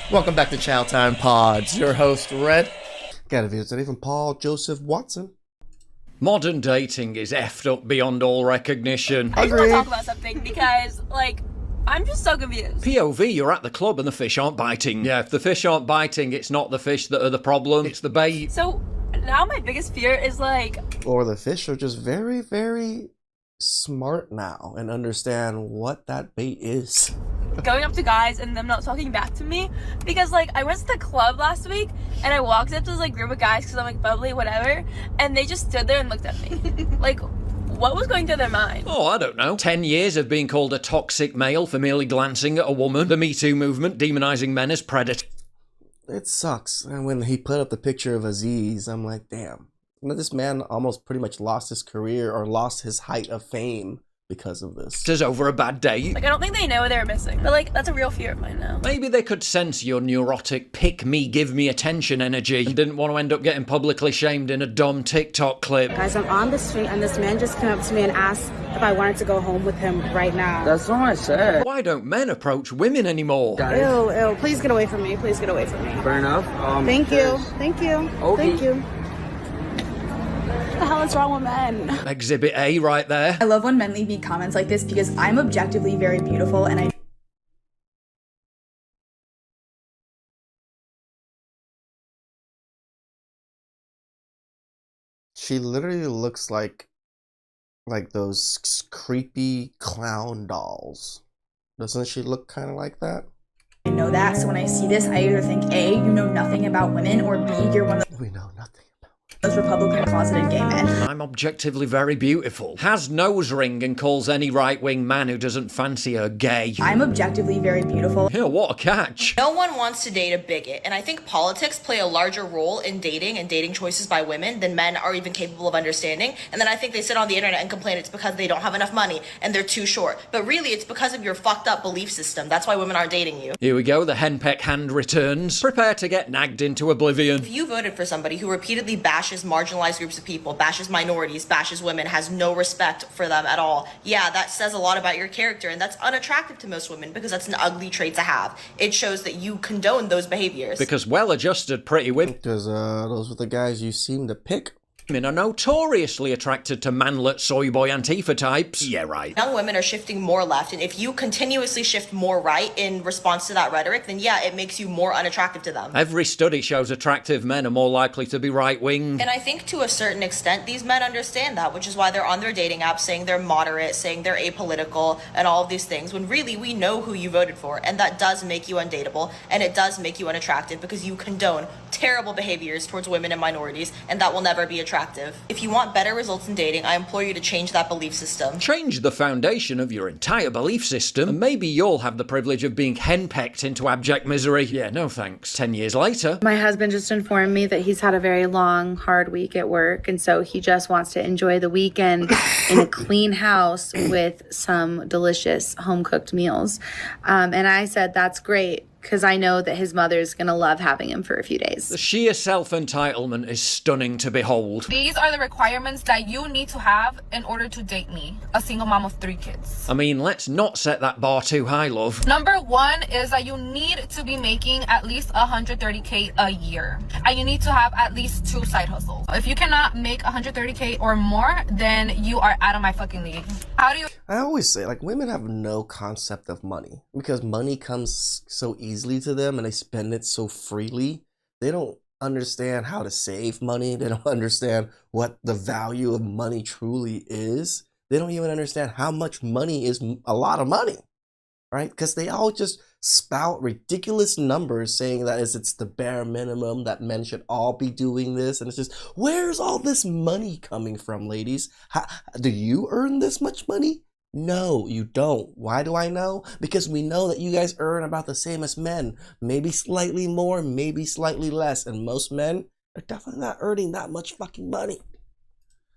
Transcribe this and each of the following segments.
Welcome back to Chow Time Pods. Your host, Red. Got a visit from Paul Joseph Watson. Modern dating is effed up beyond all recognition. I just want to talk about something because, I'm just so confused. POV, you're at the club and the fish aren't biting. Yeah, if the fish aren't biting, it's not the fish that are the problem, it's the bait. So, now my biggest fear is, Or the fish are just very, very smart now and understand what that bait is. going up to guys and them not talking back to me. Because, I went to the club last week and I walked up to this, group of guys because I'm, bubbly, whatever. And they just stood there and looked at me. What was going through their mind? Oh, I don't know. 10 years of being called a toxic male for merely glancing at a woman. The Me Too movement demonizing men as predators. It sucks. And when he put up the picture of Aziz, I'm like, damn. This man almost pretty much lost his career or lost his height of fame because of this. Just over a bad date. I don't think they know what they were missing. But, that's a real fear of mine now. Maybe they could sense your neurotic pick me, give me attention energy and didn't want to end up getting publicly shamed in a dumb TikTok clip. Guys, I'm on the street and this man just came up to me and asked if I wanted to go home with him right now. That's not what I said. Why don't men approach women anymore? Ew, ew, please get away from me. Please get away from me. Fair enough. Thank you. Thank you. Okay. Thank you. What the hell is wrong with men? Exhibit A right there. I love when men leave me comments like this because I'm objectively very beautiful and I She literally looks like those creepy clown dolls. Doesn't she look kind of like that? know that. So when I see this, I either think A, you know nothing about women, or B, you're one of We know nothing. those Republican closeted gay men. I'm objectively very beautiful. Has nose ring and calls any right-wing man who doesn't fancy her gay. I'm objectively very beautiful. Yeah, what a catch. No one wants to date a bigot, and I think politics play a larger role in dating and dating choices by women than men are even capable of understanding. And then I think they sit on the internet and complain it's because they don't have enough money and they're too short. But really, it's because of your fucked up belief system. That's why women aren't dating you. Here we go, the henpeck hand returns. Prepare to get nagged into oblivion. If you voted for somebody who repeatedly bashes marginalized groups of people, bashes minorities, bashes women, has no respect for them at all, yeah, that says a lot about your character, and that's unattractive to most women because that's an ugly trait to have. It shows that you condone those behaviors. Because well-adjusted pretty women Because those were the guys you seem to pick. are notoriously attracted to manlet soy boy Antifa types. Yeah, right. Young women are shifting more left, and if you continuously shift more right in response to that rhetoric, then yeah, it makes you more unattractive to them. Every study shows attractive men are more likely to be right-wing. And I think to a certain extent, these men understand that, which is why they're on their dating apps saying they're moderate, saying they're apolitical, and all of these things, when really we know who you voted for, and that does make you undateable, and it does make you unattractive because you condone terrible behaviors towards women and minorities, and that will never be attractive. If you want better results in dating, I implore you to change that belief system. Change the foundation of your entire belief system, and maybe you'll have the privilege of being henpecked into abject misery. Yeah, no thanks. 10 years later. My husband just informed me that he's had a very long, hard week at work, and so he just wants to enjoy the weekend in a clean house with some delicious home-cooked meals. And I said, that's great, because I know that his mother's going to love having him for a few days. The sheer self-entitlement is stunning to behold. These are the requirements that you need to have in order to date me, a single mom of 3 kids. I mean, let's not set that bar too high, love. Number 1 is that you need to be making at least $130K a year. And you need to have at least 2 side hustles. If you cannot make $130K or more, then you are out of my fucking league. How do you... I always say, women have no concept of money because money comes so easily to them and they spend it so freely. They don't understand how to save money. They don't understand what the value of money truly is. They don't even understand how much money is a lot of money, right? Because they all just spout ridiculous numbers saying that it's the bare minimum, that men should all be doing this. And it's just, where's all this money coming from, ladies? Do you earn this much money? No, you don't. Why do I know? Because we know that you guys earn about the same as men. Maybe slightly more, maybe slightly less. And most men are definitely not earning that much fucking money.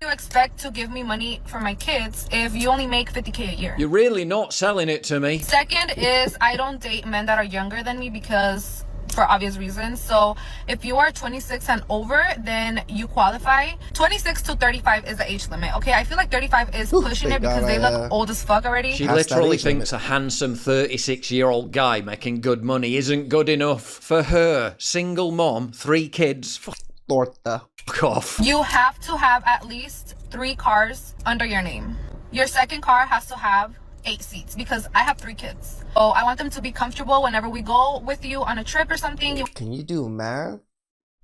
You expect to give me money for my kids if you only make $50K a year? You're really not selling it to me. Second is I don't date men that are younger than me because for obvious reasons. So if you are 26 and over, then you qualify. 26 to 35 is the age limit. Okay, I feel like 35 is pushing it because they look old as fuck already. She literally thinks a handsome 36-year-old guy making good money isn't good enough for her. Single mom, 3 kids. Torta. Fuck off. You have to have at least 3 cars under your name. Your second car has to have 8 seats because I have 3 kids. So I want them to be comfortable whenever we go with you on a trip or something. Can you do math?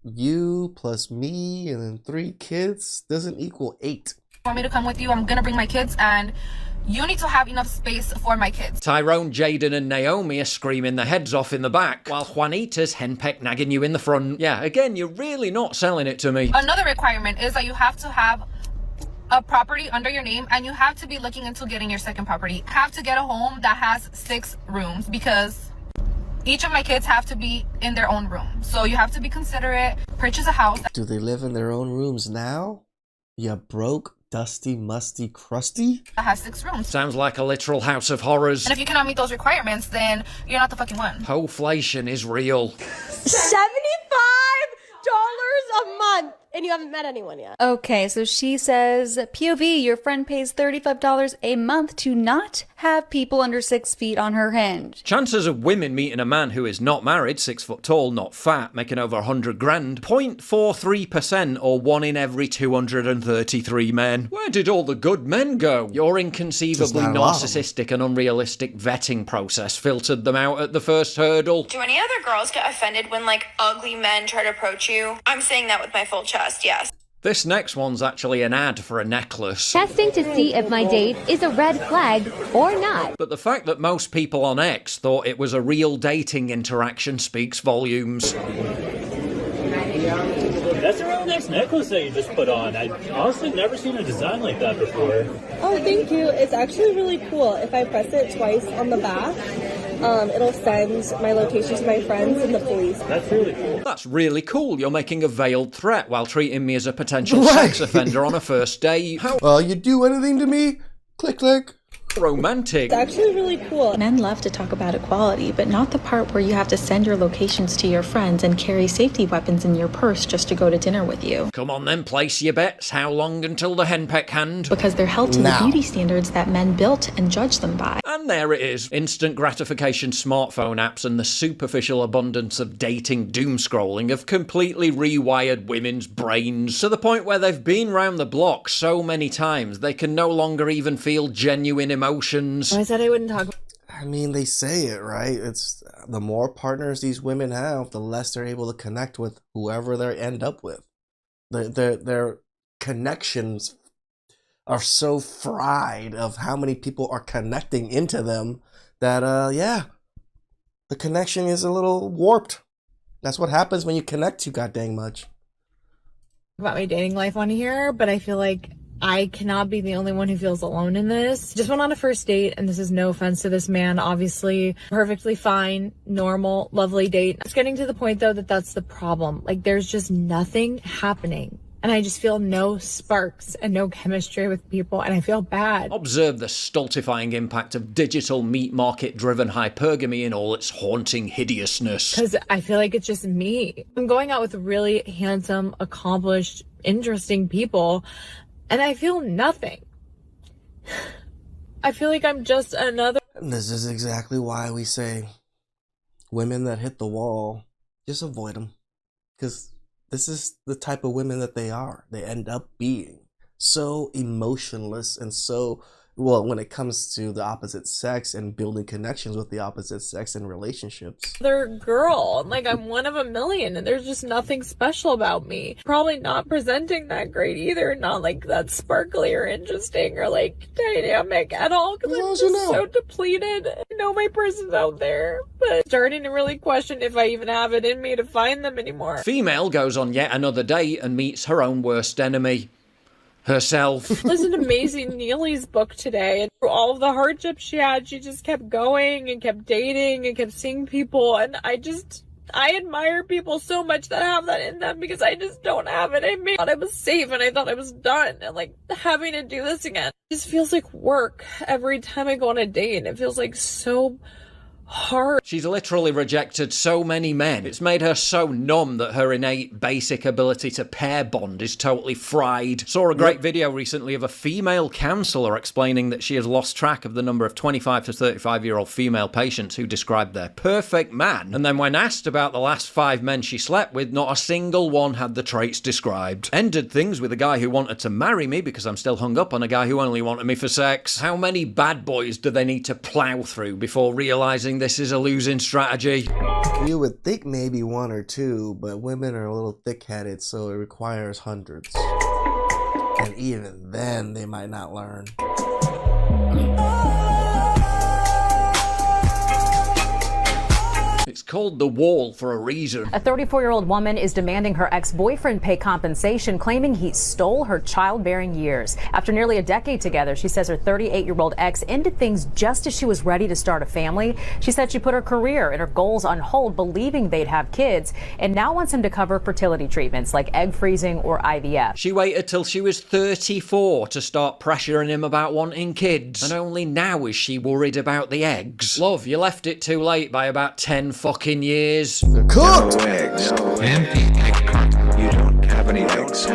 You plus me and then 3 kids doesn't equal 8. Want me to come with you? I'm gonna bring my kids, and you need to have enough space for my kids. Tyrone, Jaden and Naomi are screaming their heads off in the back, while Juanita's henpecked nagging you in the front. Yeah, again, you're really not selling it to me. Another requirement is that you have to have a property under your name, and you have to be looking into getting your second property. You have to get a home that has 6 rooms because each of my kids have to be in their own room. So you have to be considerate, purchase a house. Do they live in their own rooms now? You broke, dusty, musty, crusty? That has 6 rooms. Sounds like a literal house of horrors. And if you cannot meet those requirements, then you're not the fucking one. Hoflation is real. $75 a month, and you haven't met anyone yet. Okay, so she says, POV, your friend pays $35 a month to not have people under 6 feet on her hinge. Chances of women meeting a man who is not married, 6 foot tall, not fat, making over 100 grand, 0.43% or 1 in every 233 men. Where did all the good men go? Your inconceivably narcissistic and unrealistic vetting process filtered them out at the first hurdle. Do any other girls get offended when, like, ugly men try to approach you? I'm saying that with my full chest, yes. This next one's actually an ad for a necklace. Testing to see if my date is a red flag or not. But the fact that most people on X thought it was a real dating interaction speaks volumes. That's a really nice necklace that you just put on. I honestly never seen a design like that before. Oh, thank you. It's actually really cool. If I press it twice on the back, it'll send my location to my friends and the police. That's really cool. That's really cool. You're making a veiled threat while treating me as a potential sex offender on a first date. How you do anything to me? Click, click. Romantic. It's actually really cool. Men love to talk about equality, but not the part where you have to send your locations to your friends and carry safety weapons in your purse just to go to dinner with you. Come on then, place your bets. How long until the henpeck hand? Because they're held to the beauty standards that men built and judge them by. And there it is. Instant gratification smartphone apps and the superficial abundance of dating doom scrolling have completely rewired women's brains to the point where they've been round the block so many times they can no longer even feel genuine emotions. I said I wouldn't talk. I mean, they say it, right? It's the more partners these women have, the less they're able to connect with whoever they end up with. Their connections are so fried of how many people are connecting into them that, the connection is a little warped. That's what happens when you connect too goddamn much. About my dating life on here, but I feel like I cannot be the only one who feels alone in this. Just went on a first date, and this is no offense to this man, obviously. Perfectly fine, normal, lovely date. It's getting to the point, though, that that's the problem. Like, there's just nothing happening. And I just feel no sparks and no chemistry with people, and I feel bad. Observe the stultifying impact of digital meat market-driven hypergamy in all its haunting hideousness. Because I feel like it's just me. I'm going out with really handsome, accomplished, interesting people, and I feel nothing. I feel like I'm just another... And this is exactly why we say women that hit the wall, just avoid them. Because this is the type of women that they are. They end up being so emotionless and so, well, when it comes to the opposite sex and building connections with the opposite sex in relationships. Other girl, like I'm one of a million, and there's just nothing special about me. Probably not presenting that great either, not like that sparkly or interesting or like dynamic at all, because I'm just so depleted. I know my person's out there, but starting to really question if I even have it in me to find them anymore. Female goes on yet another date and meets her own worst enemy. Herself. Listened to Maisie Neely's book today, and through all of the hardships she had, she just kept going and kept dating and kept seeing people, and I admire people so much that have that in them, because I just don't have it in me. I thought I was safe and I thought I was done, and like having to do this again, it just feels like work every time I go on a date, and it feels like so hard. She's literally rejected so many men. It's made her so numb that her innate basic ability to pair bond is totally fried. Saw a great video recently of a female counsellor explaining that she has lost track of the number of 25 to 35-year-old female patients who described their perfect man. And then when asked about the last 5 men she slept with, not a single one had the traits described. Ended things with a guy who wanted to marry me because I'm still hung up on a guy who only wanted me for sex. How many bad boys do they need to plow through before realising this is a losing strategy? You would think maybe 1 or 2, but women are a little thick-headed, so it requires hundreds. And even then, they might not learn. It's called The Wall for a reason. A 34-year-old woman is demanding her ex-boyfriend pay compensation, claiming he stole her childbearing years. After nearly a decade together, she says her 38-year-old ex ended things just as she was ready to start a family. She said she put her career and her goals on hold, believing they'd have kids, and now wants him to cover fertility treatments like egg freezing or IVF. She waited till she was 34 to start pressuring him about wanting kids, and only now is she worried about the eggs. Love, you left it too late by about 10 fucking years. They're cooked! No eggs. Empty egg carton. You don't have any eggs.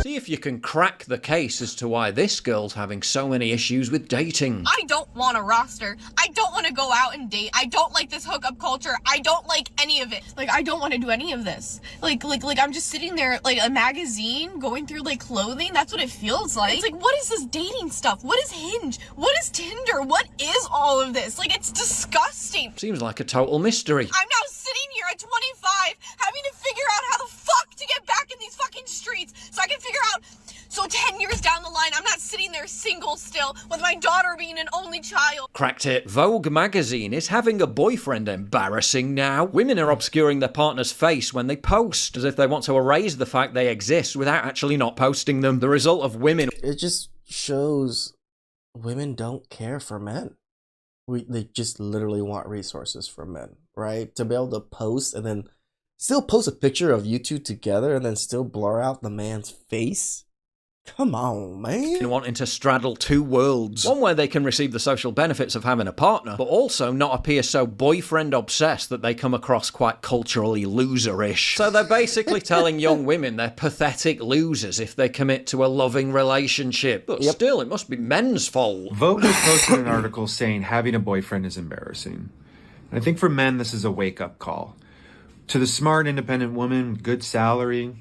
See if you can crack the case as to why this girl's having so many issues with dating. I don't want a roster. I don't want to go out and date. I don't like this hookup culture. I don't like any of it. Like, I don't want to do any of this. Like I'm just sitting there, like a magazine, going through like clothing. That's what it feels like. It's like, what is this dating stuff? What is Hinge? What is Tinder? What is all of this? Like, it's disgusting. Seems like a total mystery. I'm now sitting here at 25, having to figure out how the fuck to get back in these fucking streets so I can figure out, so 10 years down the line, I'm not sitting there single still with my daughter being an only child. Cracked it. Vogue magazine is having a boyfriend embarrassing now. Women are obscuring their partner's face when they post, as if they want to erase the fact they exist without actually not posting them. The result of women... It just shows women don't care for men. They just literally want resources from men, right? To be able to post and then still post a picture of you two together and then still blur out the man's face? Come on, man. Wanting to straddle 2 worlds. One where they can receive the social benefits of having a partner, but also not appear so boyfriend obsessed that they come across quite culturally loserish. So they're basically telling young women they're pathetic losers if they commit to a loving relationship. But still, it must be men's fault. Vogue has posted an article saying having a boyfriend is embarrassing. And I think for men, this is a wake-up call. To the smart, independent woman, good salary,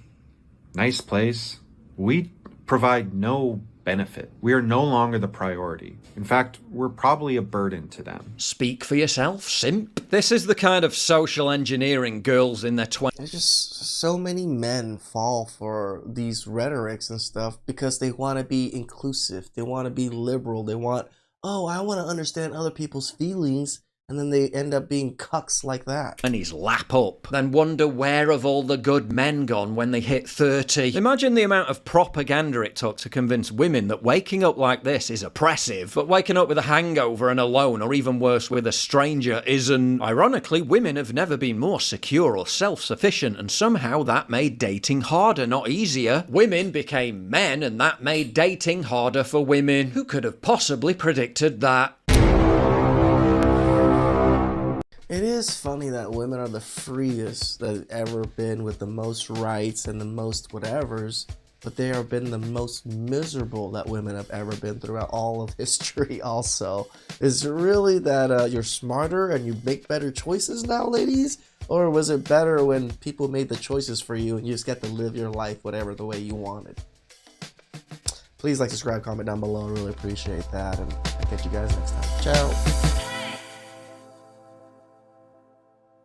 nice place, we provide no benefit. We are no longer the priority. In fact, we're probably a burden to them. Speak for yourself, simp. This is the kind of social engineering girls in their 20s. There's just so many men fall for these rhetorics and stuff because they want to be inclusive. They want to be liberal. They want, oh, I want to understand other people's feelings. And then they end up being cucks like that. And he's lap up. Then wonder where have all the good men gone when they hit 30. Imagine the amount of propaganda it took to convince women that waking up like this is oppressive, but waking up with a hangover and alone, or even worse, with a stranger isn't. Ironically, women have never been more secure or self-sufficient, and somehow that made dating harder, not easier. Women became men, and that made dating harder for women. Who could have possibly predicted that? It is funny that women are the freest that have ever been, with the most rights and the most whatevers, but they have been the most miserable that women have ever been throughout all of history also. Is it really that you're smarter and you make better choices now, ladies? Or was it better when people made the choices for you and you just get to live your life whatever the way you wanted? Please like, subscribe, comment down below. I really appreciate that, and I'll catch you guys next time. Ciao.